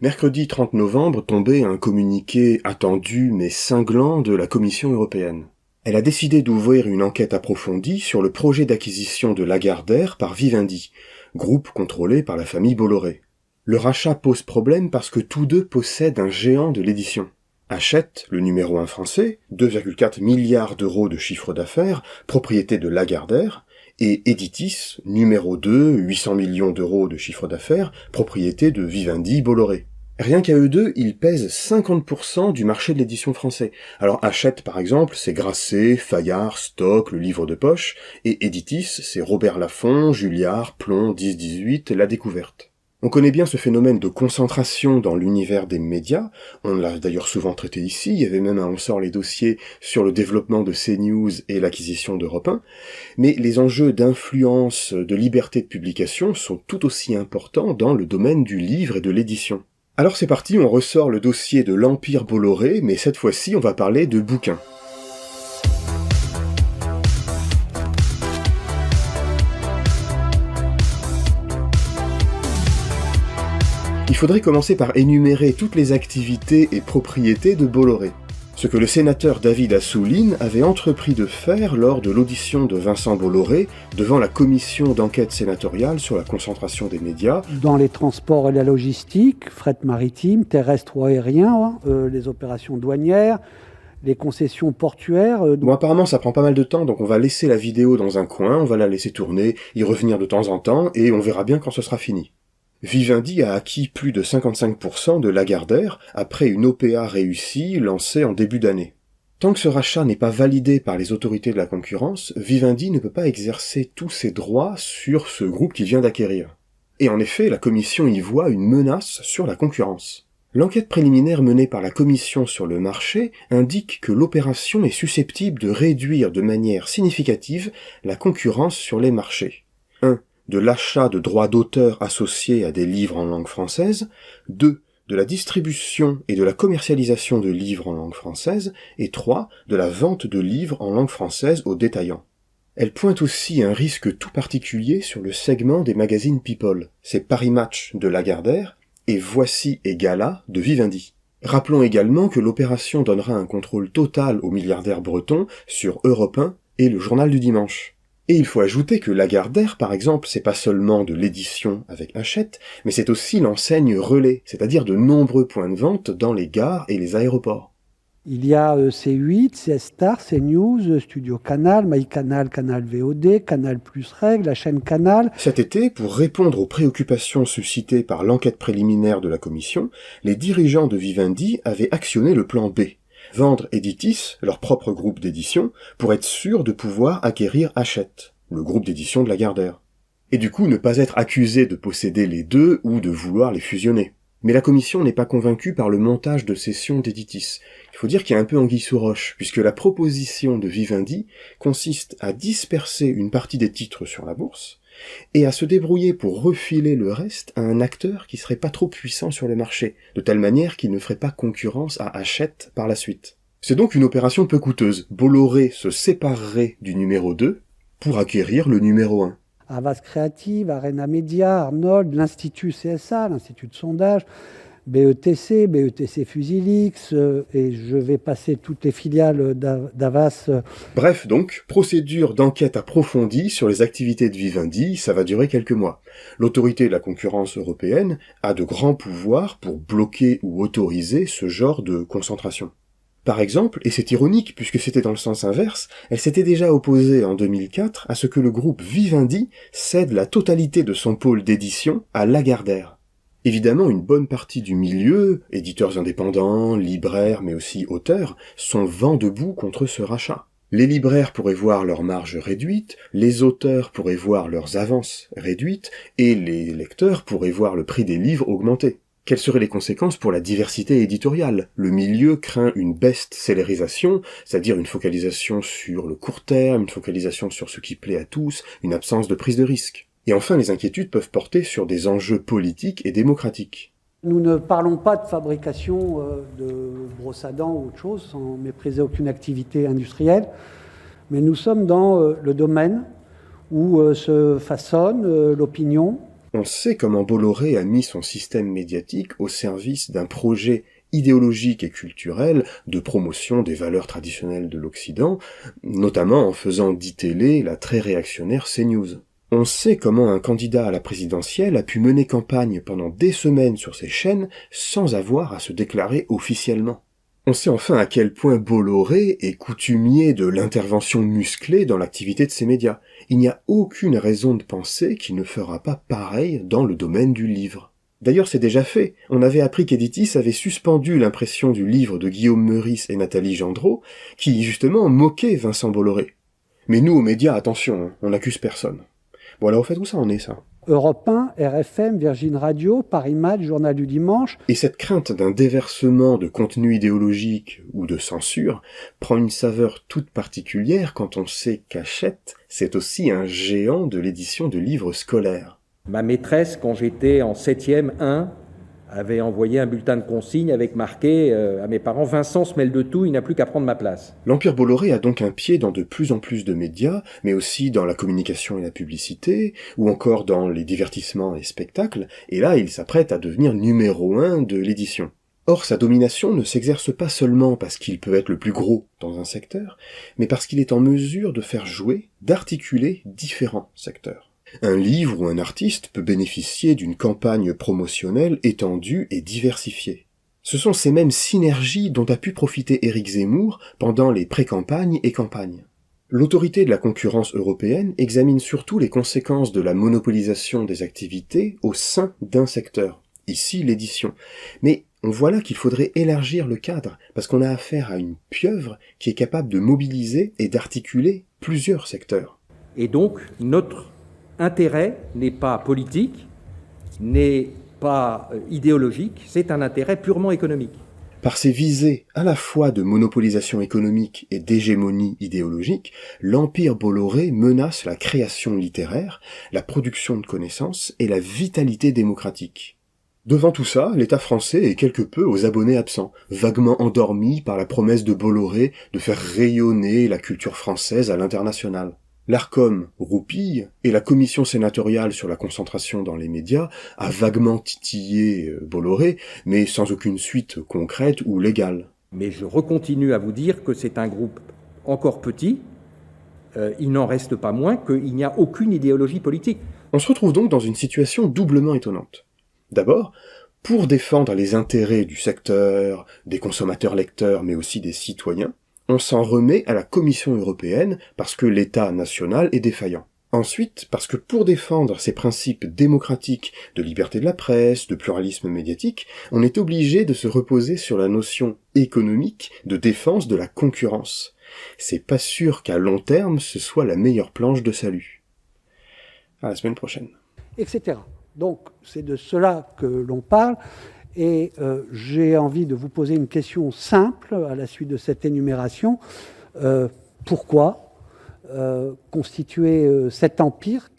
Mercredi 30 novembre tombait un communiqué attendu mais cinglant de la Commission européenne. Elle a décidé d'ouvrir une enquête approfondie sur le projet d'acquisition de Lagardère par Vivendi, groupe contrôlé par la famille Bolloré. Le rachat pose problème parce que tous deux possèdent un géant de l'édition. Hachette, le numéro 1 français, 2,4 milliards d'euros de chiffre d'affaires, propriété de Lagardère, et Editis, numéro 2, 800 millions d'euros de chiffre d'affaires, propriété de Vivendi Bolloré. Rien qu'à eux deux, ils pèsent 50% du marché de l'édition français. Alors Hachette, par exemple, c'est Grasset, Fayard, Stock, le livre de poche, et Editis, c'est Robert Laffont, Julliard, Plon, 10-18, La Découverte. On connaît bien ce phénomène de concentration dans l'univers des médias, on l'a d'ailleurs souvent traité ici, il y avait même un On sort les dossiers sur le développement de CNews et l'acquisition d'Europe 1, mais les enjeux d'influence, de liberté de publication sont tout aussi importants dans le domaine du livre et de l'édition. Alors c'est parti, on ressort le dossier de l'Empire Bolloré, mais cette fois-ci on va parler de bouquins. Il faudrait commencer par énumérer toutes les activités et propriétés de Bolloré. Ce que le sénateur David Assouline avait entrepris de faire lors de l'audition de Vincent Bolloré devant la commission d'enquête sénatoriale sur la concentration des médias. Dans les transports et la logistique, fret maritime, terrestre ou aérien, les opérations douanières, les concessions portuaires. Bon, apparemment ça prend pas mal de temps, donc on va laisser la vidéo dans un coin, on va la laisser tourner, y revenir de temps en temps, et on verra bien quand ce sera fini. Vivendi a acquis plus de 55% de Lagardère après une OPA réussie lancée en début d'année. Tant que ce rachat n'est pas validé par les autorités de la concurrence, Vivendi ne peut pas exercer tous ses droits sur ce groupe qu'il vient d'acquérir. Et en effet, la commission y voit une menace sur la concurrence. L'enquête préliminaire menée par la commission sur le marché indique que l'opération est susceptible de réduire de manière significative la concurrence sur les marchés. 1. De l'achat de droits d'auteur associés à des livres en langue française, 2. De la distribution et de la commercialisation de livres en langue française, et 3. De la vente de livres en langue française aux détaillants. Elle pointe aussi un risque tout particulier sur le segment des magazines People, c'est Paris Match de Lagardère et Voici et Gala de Vivendi. Rappelons également que l'opération donnera un contrôle total au milliardaire breton sur Europe 1 et le Journal du Dimanche. Et il faut ajouter que Lagardère, par exemple, c'est pas seulement de l'édition avec Hachette, mais c'est aussi l'enseigne relais, c'est-à-dire de nombreux points de vente dans les gares et les aéroports. Il y a C8, C-Star, CNews, Studio Canal, MyCanal, Canal VOD, Canal Plus Règle, la chaîne Canal. Cet été, pour répondre aux préoccupations suscitées par l'enquête préliminaire de la commission, les dirigeants de Vivendi avaient actionné le plan B. Vendre Editis, leur propre groupe d'édition, pour être sûr de pouvoir acquérir Hachette, le groupe d'édition de Lagardère. Et du coup ne pas être accusé de posséder les deux ou de vouloir les fusionner. Mais la commission n'est pas convaincue par le montage de cession d'Editis. Il faut dire qu'il y a un peu anguille sous roche, puisque la proposition de Vivendi consiste à disperser une partie des titres sur la bourse, et à se débrouiller pour refiler le reste à un acteur qui serait pas trop puissant sur le marché, de telle manière qu'il ne ferait pas concurrence à Hachette par la suite. C'est donc une opération peu coûteuse. Bolloré se séparerait du numéro 2 pour acquérir le numéro 1. Havas Créative, Arena Média, Arnold, l'Institut CSA, l'Institut de sondage, BETC Fusilix, et je vais passer toutes les filiales d'Havas. Bref donc, procédure d'enquête approfondie sur les activités de Vivendi, ça va durer quelques mois. L'autorité de la concurrence européenne a de grands pouvoirs pour bloquer ou autoriser ce genre de concentration. Par exemple, et c'est ironique puisque c'était dans le sens inverse, elle s'était déjà opposée en 2004 à ce que le groupe Vivendi cède la totalité de son pôle d'édition à Lagardère. Évidemment, une bonne partie du milieu, éditeurs indépendants, libraires, mais aussi auteurs, sont vent debout contre ce rachat. Les libraires pourraient voir leurs marges réduites, les auteurs pourraient voir leurs avances réduites, et les lecteurs pourraient voir le prix des livres augmenter. Quelles seraient les conséquences pour la diversité éditoriale? Le milieu craint une best-sellerisation, c'est-à-dire une focalisation sur le court terme, une focalisation sur ce qui plaît à tous, une absence de prise de risque. Et enfin, les inquiétudes peuvent porter sur des enjeux politiques et démocratiques. Nous ne parlons pas de fabrication de brosses à dents ou autre chose, sans mépriser aucune activité industrielle, mais nous sommes dans le domaine où se façonne l'opinion, On sait comment Bolloré a mis son système médiatique au service d'un projet idéologique et culturel de promotion des valeurs traditionnelles de l'Occident, notamment en faisant d'ITélé la très réactionnaire CNews. On sait comment un candidat à la présidentielle a pu mener campagne pendant des semaines sur ces chaînes sans avoir à se déclarer officiellement. On sait enfin à quel point Bolloré est coutumier de l'intervention musclée dans l'activité de ces médias. Il n'y a aucune raison de penser qu'il ne fera pas pareil dans le domaine du livre. D'ailleurs, c'est déjà fait. On avait appris qu'Editis avait suspendu l'impression du livre de Guillaume Meurice et Nathalie Gendreau, qui justement moquait Vincent Bolloré. Mais nous, aux médias, attention, on n'accuse personne. Bon alors, au fait, où ça en est, ça ? Europe 1, RFM, Virgin Radio, Paris Match, Journal du Dimanche. Et cette crainte d'un déversement de contenu idéologique ou de censure prend une saveur toute particulière quand on sait qu'Hachette, c'est aussi un géant de l'édition de livres scolaires. Ma maîtresse, quand j'étais en 7e 1, avait envoyé un bulletin de consigne avec marqué à mes parents « Vincent se mêle de tout, il n'a plus qu'à prendre ma place ». L'Empire Bolloré a donc un pied dans de plus en plus de médias, mais aussi dans la communication et la publicité, ou encore dans les divertissements et spectacles, et là il s'apprête à devenir numéro 1 de l'édition. Or sa domination ne s'exerce pas seulement parce qu'il peut être le plus gros dans un secteur, mais parce qu'il est en mesure de faire jouer, d'articuler différents secteurs. Un livre ou un artiste peut bénéficier d'une campagne promotionnelle étendue et diversifiée. Ce sont ces mêmes synergies dont a pu profiter Éric Zemmour pendant les pré-campagnes et campagnes. L'autorité de la concurrence européenne examine surtout les conséquences de la monopolisation des activités au sein d'un secteur, ici l'édition. Mais on voit là qu'il faudrait élargir le cadre, parce qu'on a affaire à une pieuvre qui est capable de mobiliser et d'articuler plusieurs secteurs. Et donc, notre intérêt n'est pas politique, n'est pas idéologique, c'est un intérêt purement économique. Par ses visées à la fois de monopolisation économique et d'hégémonie idéologique, l'Empire Bolloré menace la création littéraire, la production de connaissances et la vitalité démocratique. Devant tout ça, l'État français est quelque peu aux abonnés absents, vaguement endormi par la promesse de Bolloré de faire rayonner la culture française à l'international. L'Arcom roupille, et la commission sénatoriale sur la concentration dans les médias a vaguement titillé Bolloré, mais sans aucune suite concrète ou légale. Mais je recontinue à vous dire que c'est un groupe encore petit, il n'en reste pas moins qu'il n'y a aucune idéologie politique. On se retrouve donc dans une situation doublement étonnante. D'abord, pour défendre les intérêts du secteur, des consommateurs lecteurs, mais aussi des citoyens, on s'en remet à la Commission européenne parce que l'État national est défaillant. Ensuite, parce que pour défendre ces principes démocratiques de liberté de la presse, de pluralisme médiatique, on est obligé de se reposer sur la notion économique de défense de la concurrence. C'est pas sûr qu'à long terme, ce soit la meilleure planche de salut. À la semaine prochaine. Etc. Donc, c'est de cela que l'on parle. Et j'ai envie de vous poser une question simple à la suite de cette énumération. Pourquoi constituer cet empire ?